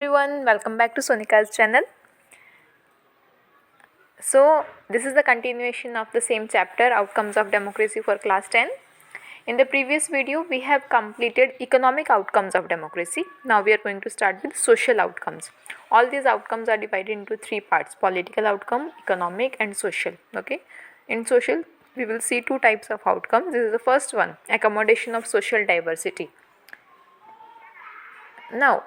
Everyone, welcome back to Sonika's channel. So, this is the continuation of the same chapter, Outcomes of Democracy for class 10. In the previous video, we have completed economic outcomes of democracy. Now we are going to start with social outcomes. All these outcomes are divided into three parts: political outcome, economic, and social. Okay. In social, we will see two types of outcomes. This is the first one: accommodation of social diversity. Now,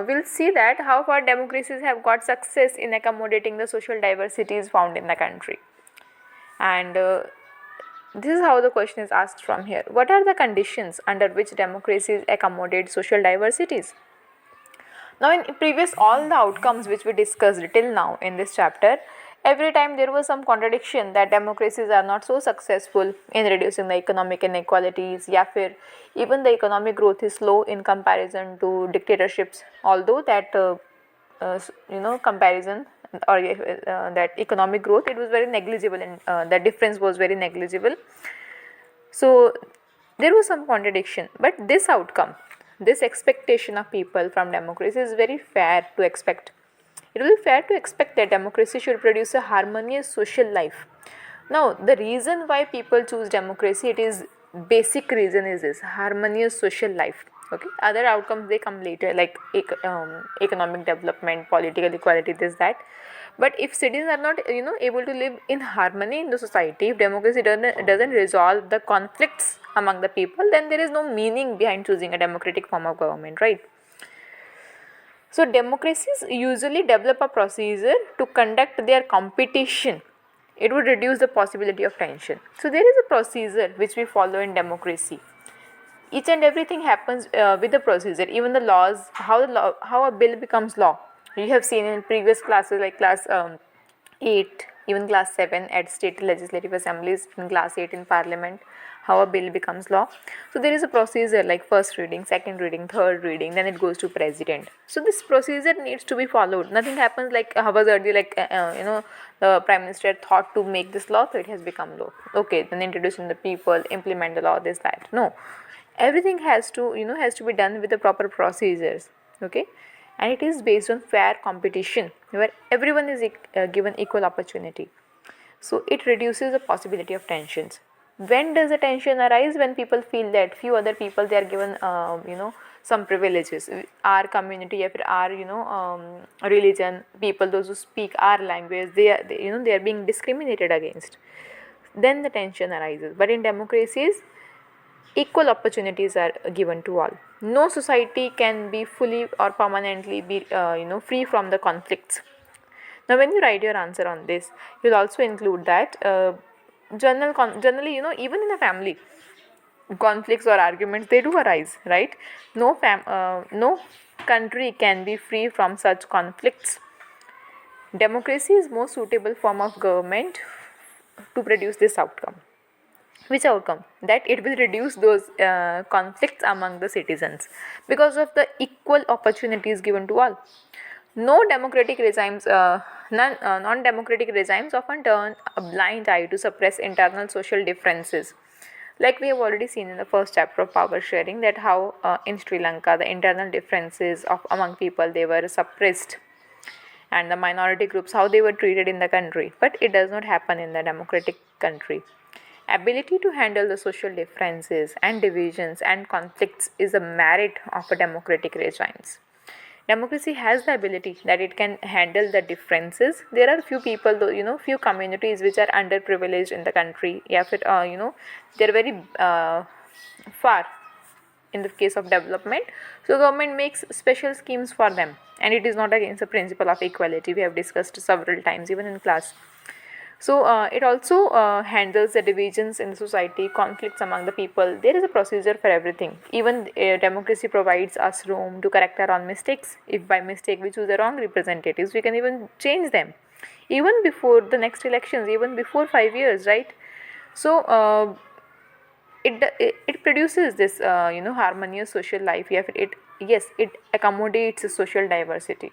we'll see that how far democracies have got success in accommodating the social diversities found in the country. And this is how the question is asked from here. What are the conditions under which democracies accommodate social diversities? Now, in previous all the outcomes which we discussed till now in this chapter, every time there was some contradiction that democracies are not so successful in reducing the economic inequalities. Yeah, even the economic growth is slow in comparison to dictatorships. Although that comparison or that economic growth, it was very negligible, and the difference was very negligible. So there was some contradiction, but this outcome, this expectation of people from democracy is very fair to expect. It will be fair to expect that democracy should produce a harmonious social life. Now, the reason why people choose democracy, it is basic reason is this: harmonious social life. Okay, other outcomes they come later, like economic development, political equality, this that. But if citizens are not able to live in harmony in the society, if democracy doesn't resolve the conflicts among the people, then there is no meaning behind choosing a democratic form of government, right? So democracies usually develop a procedure to conduct their competition. It would reduce the possibility of tension. So there is a procedure which we follow in democracy. Each and everything happens with the procedure. Even the laws, how a bill becomes law. You have seen in previous classes like class 8, even class 7 at state legislative assemblies, in class 8 in parliament, how a bill becomes law. So there is a procedure like first reading, second reading, third reading, then it goes to president. So this procedure needs to be followed. Nothing happens like haphazardly, like the prime minister thought to make this law, so it has become law. Okay, then introducing the people, implement the law, this that. No, everything has to be done with the proper procedures. Okay, and it is based on fair competition where everyone is given equal opportunity. So it reduces the possibility of tensions. When does the tension arise? When people feel that few other people, they are given some privileges. Our community, or our religion, people, those who speak our language, they are being discriminated against. Then the tension arises. But in democracies, equal opportunities are given to all. No society can be fully or permanently be free from the conflicts. Now when you write your answer on this, you'll also include that generally, even in a family, conflicts or arguments, they do arise, right? No country can be free from such conflicts. Democracy is most suitable form of government to produce this outcome. Which outcome? That it will reduce those conflicts among the citizens because of the equal opportunities given to all. No democratic regimes, non-democratic regimes often turn a blind eye to suppress internal social differences. Like we have already seen in the first chapter of power sharing, that how in Sri Lanka the internal differences of among people, they were suppressed, and the minority groups, how they were treated in the country. But it does not happen in the democratic country. Ability to handle the social differences and divisions and conflicts is a merit of a democratic regimes. Democracy has the ability that it can handle the differences. There are few people, though, few communities which are underprivileged in the country. Yeah, they're very far in the case of development. So government makes special schemes for them, and it is not against the principle of equality. We have discussed several times, even in class. So it also handles the divisions in the society, conflicts among the people. There is a procedure for everything. Even democracy provides us room to correct our own mistakes. If by mistake we choose the wrong representatives, we can even change them, even before the next elections, even before 5 years, right? So it produces this harmonious social life. It accommodates social diversity.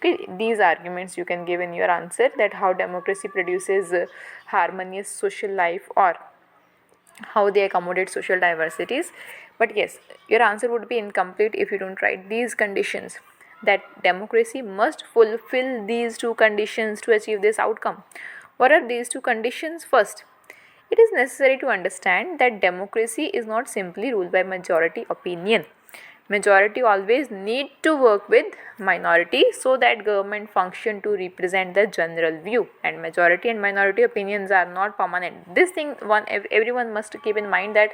Okay, these arguments you can give in your answer, that how democracy produces harmonious social life, or how they accommodate social diversities. But yes, your answer would be incomplete if you don't write these conditions. that democracy must fulfill these two conditions to achieve this outcome. What are these two conditions? First, it is necessary to understand that democracy is not simply ruled by majority opinion. Majority always need to work with minority so that government function to represent the general view, and majority and minority opinions are not permanent. This thing everyone must keep in mind, that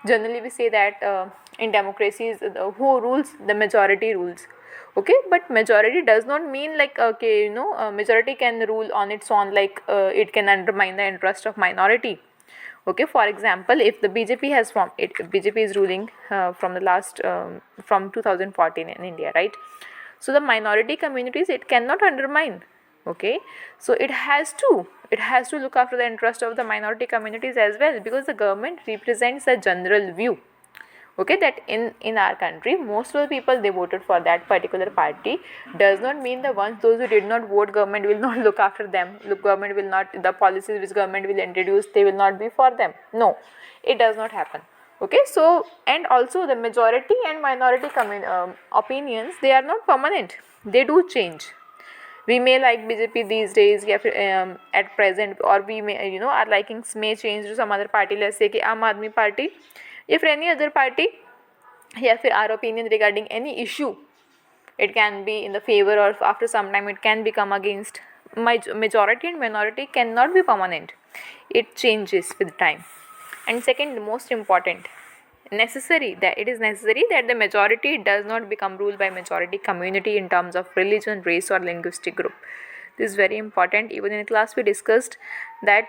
generally we say that in democracies who rules, the majority rules. Okay, but majority does not mean like, okay, majority can rule on its own, like it can undermine the interest of minority. Okay, for example, if the BJP has formed, BJP is ruling from the last from 2014 in India, right? So the minority communities, it cannot undermine. Okay, so it has to look after the interest of the minority communities as well, because the government represents the general view. Okay, that in our country most of the people, they voted for that particular party, does not mean the ones, those who did not vote, government will not look after them. Look, government will not, the policies which government will introduce, they will not be for them. No, it does not happen. Okay, so and also the majority and minority opinions, they are not permanent, they do change. We may like BJP these days, at present, or we may, our likings may change to some other party, let's say कि आम आदमी party, या फिर any other party, या फिर our opinion regarding any issue, it can be in the favor, or after some time it can become against. Majority and minority cannot be permanent, it changes with time. And second, most important, it is necessary that the majority does not become ruled by majority community in terms of religion, race, or linguistic group. This is very important. Even in class we discussed that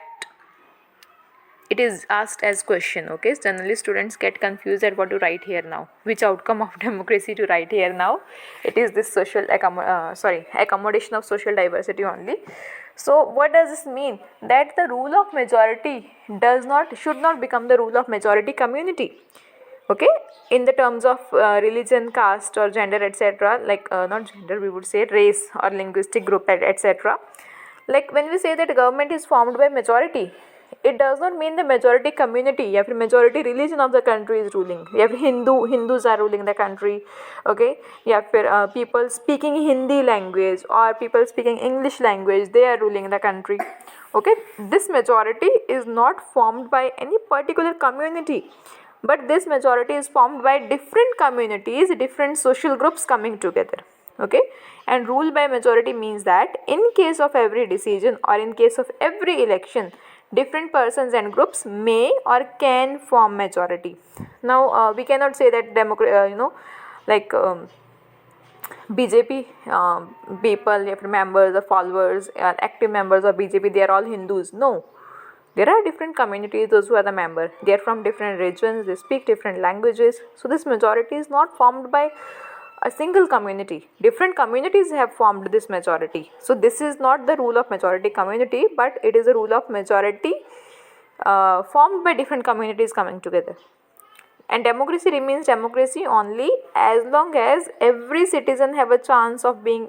it is asked as question. Okay, generally students get confused at what to write here now, which outcome of democracy to write here now. It is this accommodation of social diversity only. So what does this mean? That the rule of majority should not become the rule of majority community. Okay, in the terms of religion, caste, or gender, etc., like not gender, we would say race or linguistic group, etc. Like when we say that government is formed by majority, it does not mean the majority community या फिर majority religion of the country is ruling, या फिर Hindus are ruling the country. Okay, या फिर people speaking Hindi language or people speaking English language, they are ruling the country. Okay, this majority is not formed by any particular community, but this majority is formed by different communities, different social groups coming together. Okay, and rule by majority means that in case of every decision or in case of every election, different persons and groups may or can form majority. Now we cannot say that BJP people, members or followers, active members of BJP, they are all Hindus. No, there are different communities, those who are the member, they are from different regions, they speak different languages. So this majority is not formed by a single community. Different communities have formed this majority. So this is not the rule of majority community, but it is a rule of majority formed by different communities coming together. And democracy remains democracy only as long as every citizen have a chance of being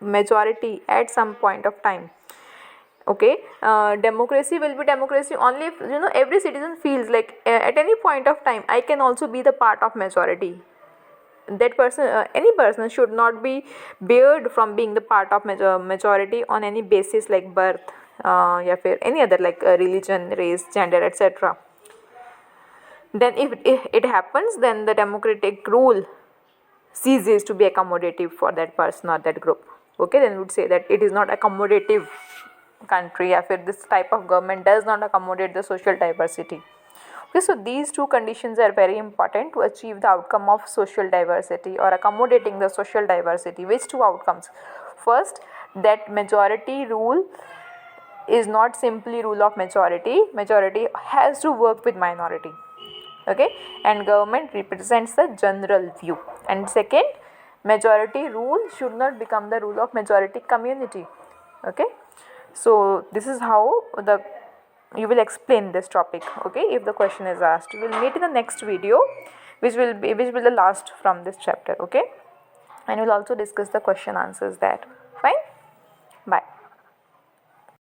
majority at some point of time. Okay, democracy will be democracy only if every citizen feels like at any point of time I can also be the part of majority. That person, any person should not be barred from being the part of majority on any basis like birth, या फिर any other like religion, race, gender, etc. Then if it happens, then the democratic rule ceases to be accommodative for that person or that group. Okay, then we would say that it is not accommodative country, या फिर this type of government does not accommodate the social diversity. Okay, so these two conditions are very important to achieve the outcome of social diversity or accommodating the social diversity. Which two outcomes? First, that majority rule is not simply rule of majority. Majority has to work with minority. Okay, and government represents the general view. And second, majority rule should not become the rule of majority community. Okay, so this is how you will explain this topic. Okay, if the question is asked, we will meet in the next video, which will be the last from this chapter. Okay, and we'll also discuss the question answers there. Fine, bye.